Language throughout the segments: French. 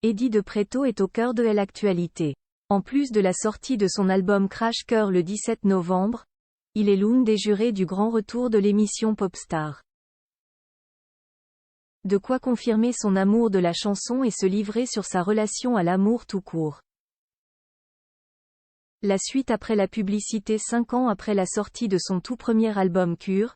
Eddie de Pretto est au cœur de l'actualité. En plus de la sortie de son album Crash Coeur le 17 novembre, il est l'une des jurés du grand retour de l'émission Popstar. De quoi confirmer son amour de la chanson et se livrer sur sa relation à l'amour tout court. La suite après la publicité 5 ans après la sortie de son tout premier album Cure,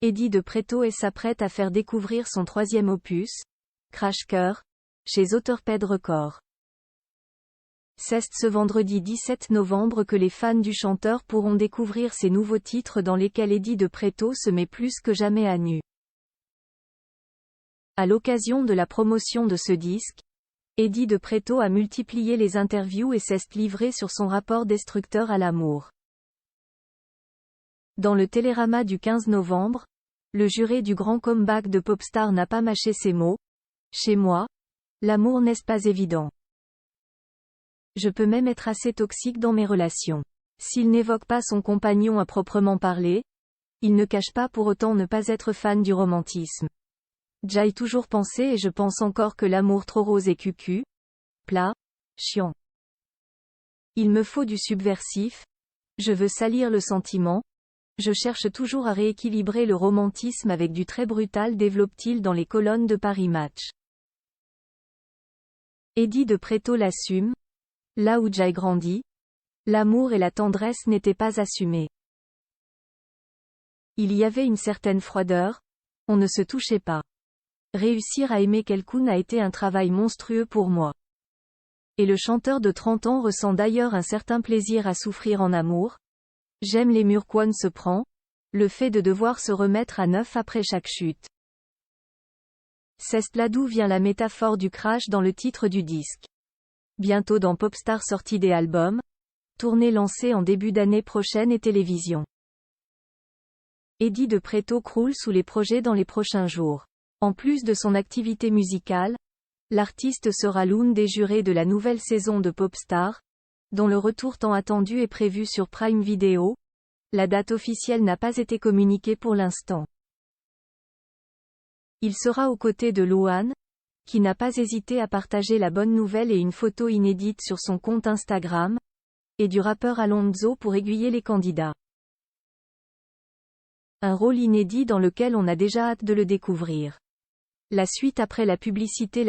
Eddie de Pretto s'apprête à faire découvrir son troisième opus, Crash Coeur, chez Autorped Records. C'est ce vendredi 17 novembre que les fans du chanteur pourront découvrir ses nouveaux titres dans lesquels Eddie de Pretto se met plus que jamais à nu. À l'occasion de la promotion de ce disque, Eddie de Pretto a multiplié les interviews et s'est livré sur son rapport destructeur à l'amour. Dans le Télérama du 15 novembre, le juré du grand comeback de Popstar n'a pas mâché ses mots. Chez moi, l'amour n'est pas évident. Je peux même être assez toxique dans mes relations. S'il n'évoque pas son compagnon à proprement parler, il ne cache pas pour autant ne pas être fan du romantisme. J'ai toujours pensé et je pense encore que l'amour trop rose est cucu, plat, chiant. Il me faut du subversif, je veux salir le sentiment, je cherche toujours à rééquilibrer le romantisme avec du très brutal, développe-t-il dans les colonnes de Paris Match. Eddie de Pretto l'assume. Là où j'ai grandi, l'amour et la tendresse n'étaient pas assumés. Il y avait une certaine froideur, on ne se touchait pas. Réussir à aimer quelqu'un a été un travail monstrueux pour moi. Et le chanteur de 30 ans ressent d'ailleurs un certain plaisir à souffrir en amour. J'aime les murs qu'on se prend, le fait de devoir se remettre à neuf après chaque chute. C'est là d'où vient la métaphore du crash dans le titre du disque. Bientôt dans Popstar sortie des albums, tournée lancée en début d'année prochaine et télévision. Eddie de Pretto croule sous les projets dans les prochains jours. En plus de son activité musicale, l'artiste sera l'une des jurés de la nouvelle saison de Popstar, dont le retour tant attendu est prévu sur Prime Video. La date officielle n'a pas été communiquée pour l'instant. Il sera aux côtés de Louane, qui n'a pas hésité à partager la bonne nouvelle et une photo inédite sur son compte Instagram, et du rappeur Alonso pour aiguiller les candidats. Un rôle inédit dans lequel on a déjà hâte de le découvrir. La suite après la publicité.